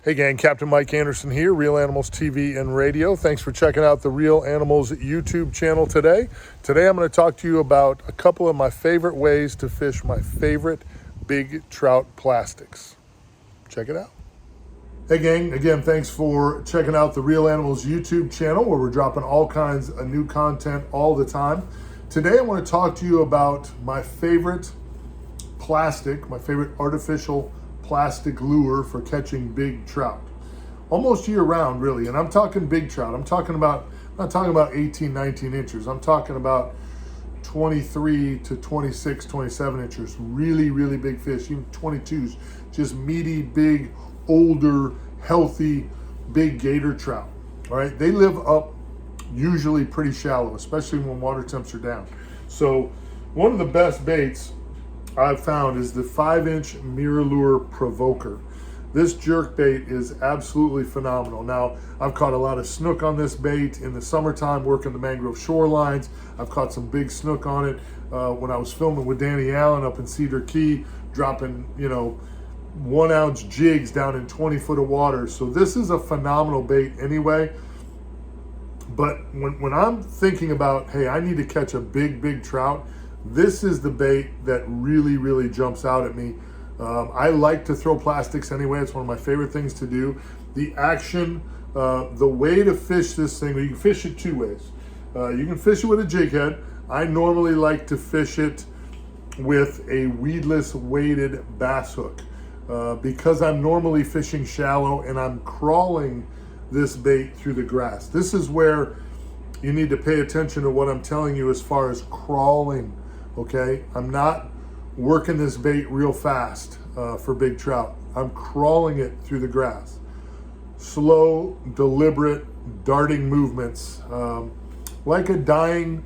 Hey gang, Captain Mike Anderson here, Real Animals TV and Radio. Thanks for checking out the Real Animals YouTube channel today. Today I'm going to talk to you about a couple of my favorite ways to fish my favorite big trout plastics. Check it out. Hey gang, again, thanks for checking out the Real Animals YouTube channel where we're dropping all kinds of new content all the time. Today I want to talk to you about my favorite plastic, my favorite artificial plastic lure for catching big trout. Almost year round, really. And I'm talking big trout. I'm not talking about 18, 19 inches. I'm talking about 23 to 26, 27 inches. Really, really big fish, even 22s. Just meaty, big, older, healthy, big gator trout. All right, they live up usually pretty shallow, especially when water temps are down. So one of the best baits I've found is the 5-inch mirror lure provoker. This jerk bait is absolutely phenomenal. Now, I've caught a lot of snook on this bait in the summertime working the mangrove shorelines. I've caught some big snook on it when I was filming with Danny Allen up in Cedar Key, dropping, 1-ounce jigs down in 20 foot of water. So this is a phenomenal bait anyway. But when I'm thinking about, hey, I need to catch a big trout, this is the bait that really, really jumps out at me. I like to throw plastics anyway. It's one of my favorite things to do. The action, the way to fish this thing, you can fish it two ways. You can fish it with a jig head. I normally like to fish it with a weedless weighted bass hook because I'm normally fishing shallow and I'm crawling this bait through the grass. This is where you need to pay attention to what I'm telling you as far as crawling. Okay, I'm not working this bait real fast for big trout. I'm crawling it through the grass. Slow, deliberate, darting movements. Like a dying,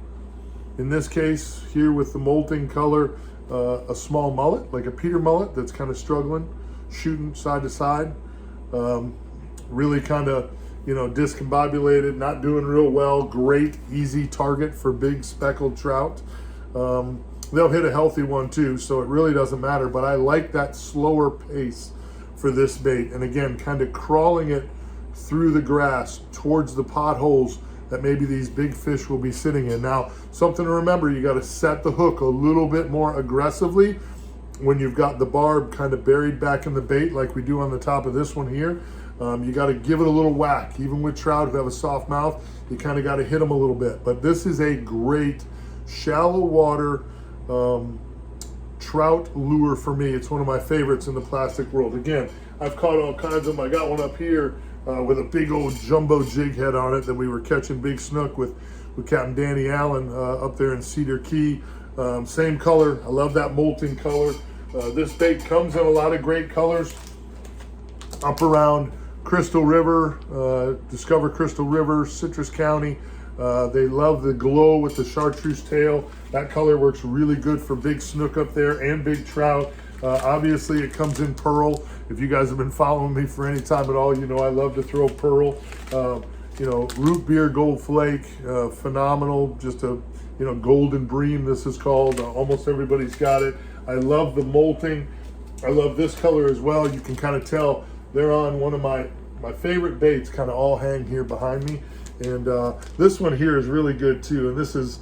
in this case here with the molting color, a small mullet, like a Peter mullet that's kind of struggling, shooting side to side. Really kind of, discombobulated, not doing real well. Great, easy target for big speckled trout. They'll hit a healthy one too, so it really doesn't matter, but I like that slower pace for this bait. And again, kind of crawling it through the grass towards the potholes that maybe these big fish will be sitting in. Now, something to remember, you got to set the hook a little bit more aggressively when you've got the barb kind of buried back in the bait like we do on the top of this one here. You got to give it a little whack. Even with trout who have a soft mouth, you kind of got to hit them a little bit. But this is a great shallow water trout lure for me. It's one of my favorites in the plastic world. Again, I've caught all kinds of them. I got one up here with a big old jumbo jig head on it that we were catching big snook with Captain Danny Allen up there in Cedar Key. Same color. I love that molting color. This bait comes in a lot of great colors. Up around Crystal River, Discover Crystal River, Citrus County. They love the glow with the chartreuse tail. That color works really good for big snook up there and big trout. Obviously it comes in pearl. If you guys have been following me for any time at all, you know I love to throw pearl. Root beer gold flake, phenomenal. Just a golden bream, this is called. Almost everybody's got it. I love the molting. I love this color as well. You can kind of tell they're on one of my favorite baits, kind of all hang here behind me. And this one here is really good too. And this is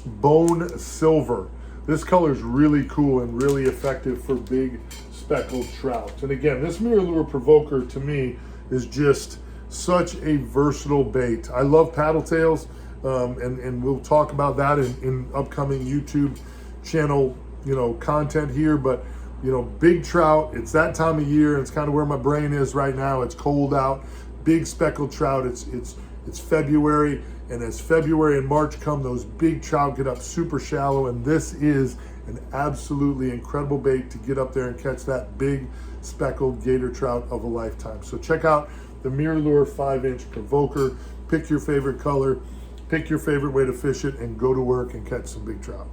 bone silver. This color is really cool and really effective for big speckled trout. And again, this mirror lure provoker to me is just such a versatile bait. I love paddle tails, and we'll talk about that in upcoming YouTube channel, content here. But big trout, it's that time of year. It's kind of where my brain is right now. It's cold out, big speckled trout. It's February, and as February and March come, those big trout get up super shallow, and this is an absolutely incredible bait to get up there and catch that big speckled gator trout of a lifetime. So check out the Mirror Lure 5-inch provoker. Pick your favorite color, pick your favorite way to fish it, and go to work and catch some big trout.